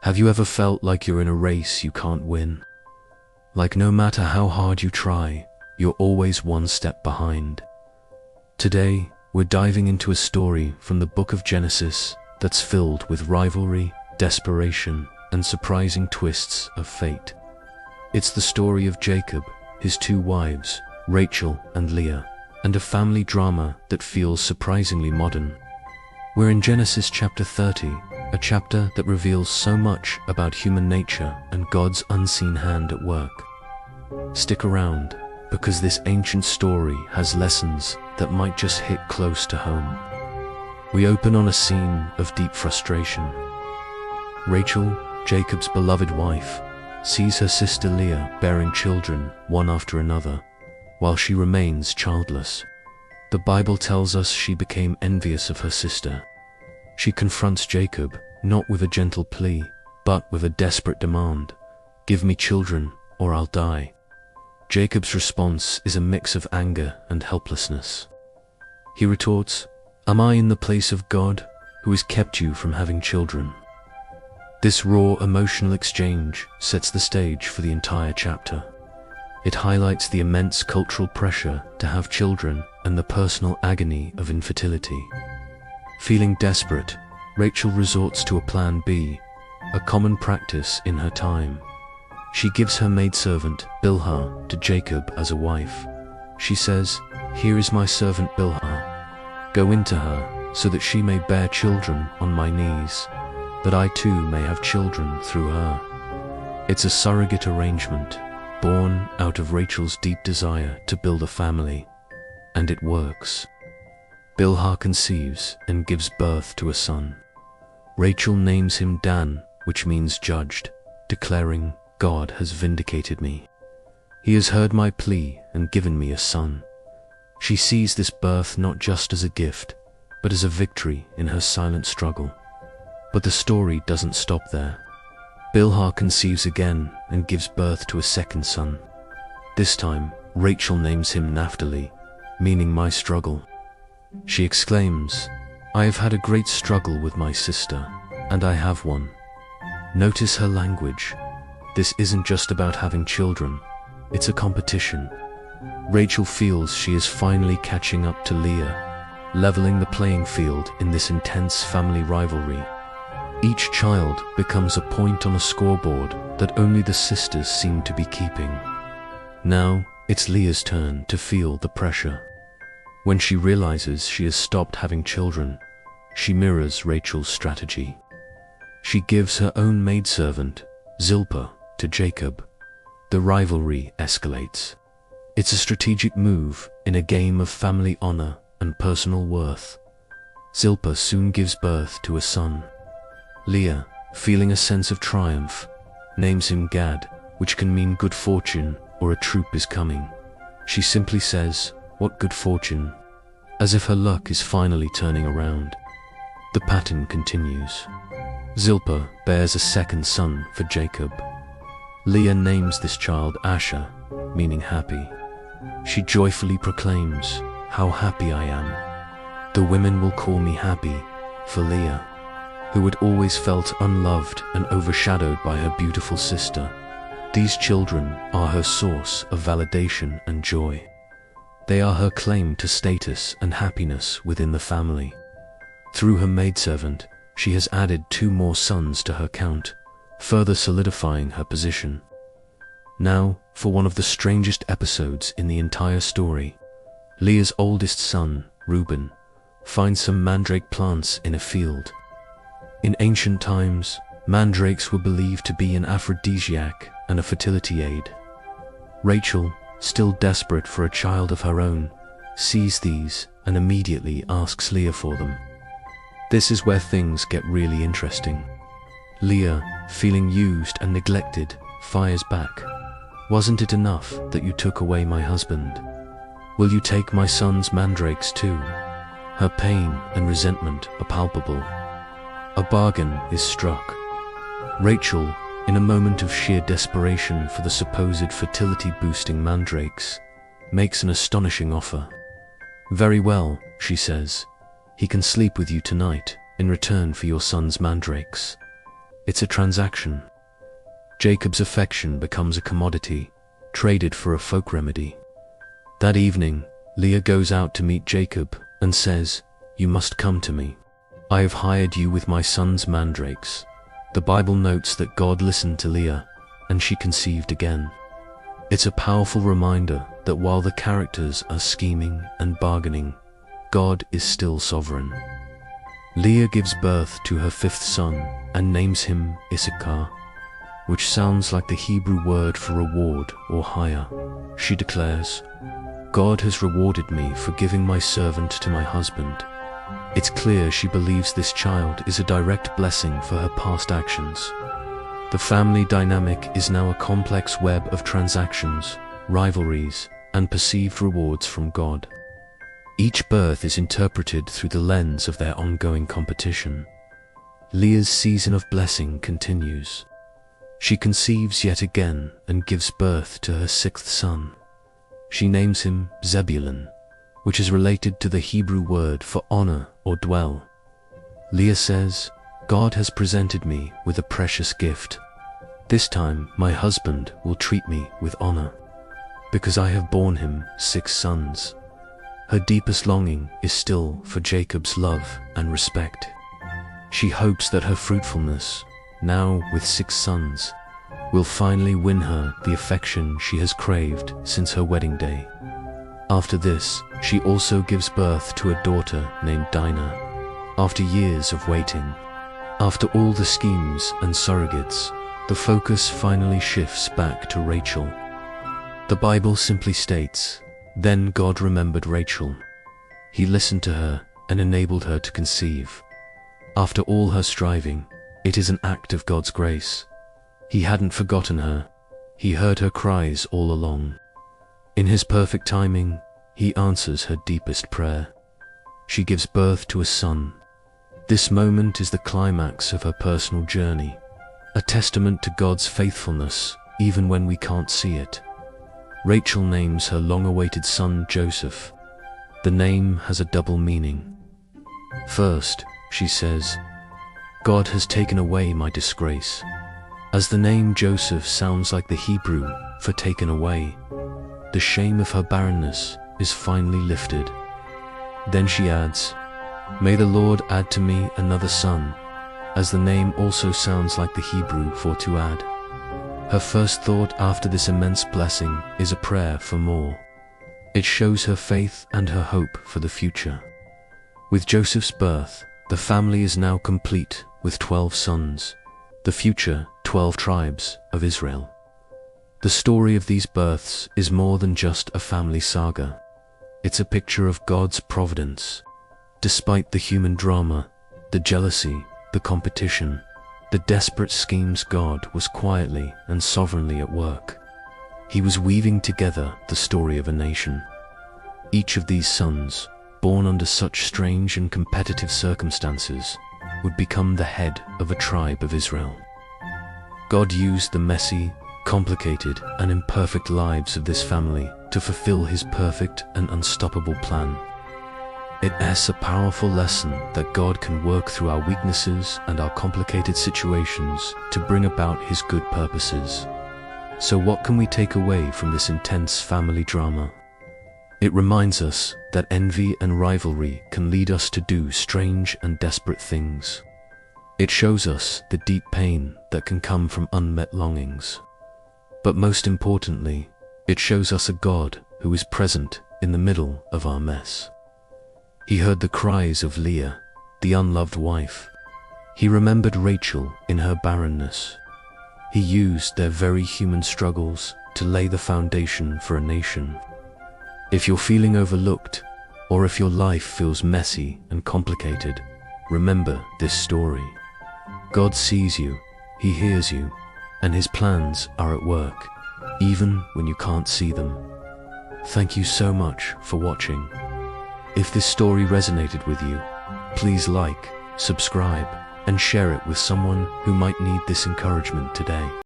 Have you ever felt like you're in a race you can't win? Like no matter how hard you try, you're always one step behind? Today, we're diving into a story from the book of Genesis that's filled with rivalry, desperation, and surprising twists of fate. It's the story of Jacob, his two wives, Rachel and Leah, and a family drama that feels surprisingly modern. We're in Genesis chapter 30, a chapter that reveals so much about human nature and God's unseen hand at work. Stick around, because this ancient story has lessons that might just hit close to home. We open on a scene of deep frustration. Rachel, Jacob's beloved wife, sees her sister Leah bearing children one after another, while she remains childless. The Bible tells us she became envious of her sister. She confronts Jacob, not with a gentle plea, but with a desperate demand: "Give me children, or I'll die." Jacob's response is a mix of anger and helplessness. He retorts, "Am I in the place of God, who has kept you from having children?" This raw emotional exchange sets the stage for the entire chapter. It highlights the immense cultural pressure to have children and the personal agony of infertility. Feeling desperate, Rachel resorts to a plan B, a common practice in her time. She gives her maidservant, Bilhah, to Jacob as a wife. She says, "Here is my servant Bilhah. Go into her, so that she may bear children on my knees, that I too may have children through her." It's a surrogate arrangement, born out of Rachel's deep desire to build a family, and it works. Bilhah conceives and gives birth to a son. Rachel names him Dan, which means judged, declaring, "God has vindicated me. He has heard my plea and given me a son." She sees this birth not just as a gift, but as a victory in her silent struggle. But the story doesn't stop there. Bilhah conceives again and gives birth to a second son. This time, Rachel names him Naphtali, meaning my struggle. She exclaims, "I have had a great struggle with my sister, and I have won." Notice her language. This isn't just about having children, it's a competition. Rachel feels she is finally catching up to Leah, leveling the playing field in this intense family rivalry. Each child becomes a point on a scoreboard that only the sisters seem to be keeping. Now, it's Leah's turn to feel the pressure. When she realizes she has stopped having children, she mirrors Rachel's strategy. She gives her own maidservant, Zilpah, to Jacob. The rivalry escalates. It's a strategic move in a game of family honor and personal worth. Zilpah soon gives birth to a son. Leah, feeling a sense of triumph, names him Gad, which can mean good fortune or a troop is coming. She simply says, "What good fortune?" as if her luck is finally turning around. The pattern continues. Zilpah bears a second son for Jacob. Leah names this child Asher, meaning happy. She joyfully proclaims, "How happy I am. The women will call me happy," for Leah, who had always felt unloved and overshadowed by her beautiful sister. These children are her source of validation and joy. They are her claim to status and happiness within the family. Through her maidservant, she has added 2 more sons to her count, further solidifying her position. Now, for one of the strangest episodes in the entire story. Leah's oldest son, Reuben, finds some mandrake plants in a field. In ancient times, mandrakes were believed to be an aphrodisiac and a fertility aid. Rachel, still desperate for a child of her own, sees these and immediately asks Leah for them. This is where things get really interesting. Leah, feeling used and neglected, fires back. "Wasn't it enough that you took away my husband? Will you take my son's mandrakes too?" Her pain and resentment are palpable. A bargain is struck. Rachel, in a moment of sheer desperation for the supposed fertility-boosting mandrakes, makes an astonishing offer. "Very well," she says, "he can sleep with you tonight in return for your son's mandrakes." It's a transaction. Jacob's affection becomes a commodity, traded for a folk remedy. That evening, Leah goes out to meet Jacob and says, "You must come to me. I have hired you with my son's mandrakes." The Bible notes that God listened to Leah, and she conceived again. It's a powerful reminder that while the characters are scheming and bargaining, God is still sovereign. Leah gives birth to her fifth son and names him Issachar, which sounds like the Hebrew word for reward or hire. She declares, "God has rewarded me for giving my servant to my husband." It's clear she believes this child is a direct blessing for her past actions. The family dynamic is now a complex web of transactions, rivalries, and perceived rewards from God. Each birth is interpreted through the lens of their ongoing competition. Leah's season of blessing continues. She conceives yet again and gives birth to her sixth son. She names him Zebulun, which is related to the Hebrew word for honor or dwell. Leah says, "God has presented me with a precious gift. This time my husband will treat me with honor, because I have borne him 6 sons." Her deepest longing is still for Jacob's love and respect. She hopes that her fruitfulness, now with 6 sons, will finally win her the affection she has craved since her wedding day. After this, she also gives birth to a daughter named Dinah. After years of waiting, after all the schemes and surrogates, the focus finally shifts back to Rachel. The Bible simply states, "Then God remembered Rachel. He listened to her and enabled her to conceive." After all her striving, it is an act of God's grace. He hadn't forgotten her. He heard her cries all along. In His perfect timing, He answers her deepest prayer. She gives birth to a son. This moment is the climax of her personal journey, a testament to God's faithfulness even when we can't see it. Rachel names her long-awaited son Joseph. The name has a double meaning. First, she says, "God has taken away my disgrace." As the name Joseph sounds like the Hebrew for taken away, the shame of her barrenness is finally lifted. Then she adds, "May the Lord add to me another son," as the name also sounds like the Hebrew for to add. Her first thought after this immense blessing is a prayer for more. It shows her faith and her hope for the future. With Joseph's birth, the family is now complete with 12 sons, the future 12 tribes of Israel. The story of these births is more than just a family saga. It's a picture of God's providence. Despite the human drama, the jealousy, the competition, the desperate schemes, God was quietly and sovereignly at work. He was weaving together the story of a nation. Each of these sons, born under such strange and competitive circumstances, would become the head of a tribe of Israel. God used the messy, complicated, and imperfect lives of this family to fulfill His perfect and unstoppable plan. It's a powerful lesson that God can work through our weaknesses and our complicated situations to bring about His good purposes. So what can we take away from this intense family drama? It reminds us that envy and rivalry can lead us to do strange and desperate things. It shows us the deep pain that can come from unmet longings. But most importantly, it shows us a God who is present in the middle of our mess. He heard the cries of Leah, the unloved wife. He remembered Rachel in her barrenness. He used their very human struggles to lay the foundation for a nation. If you're feeling overlooked, or if your life feels messy and complicated, remember this story. God sees you, He hears you, and His plans are at work, even when you can't see them. Thank you so much for watching. If this story resonated with you, please like, subscribe, and share it with someone who might need this encouragement today.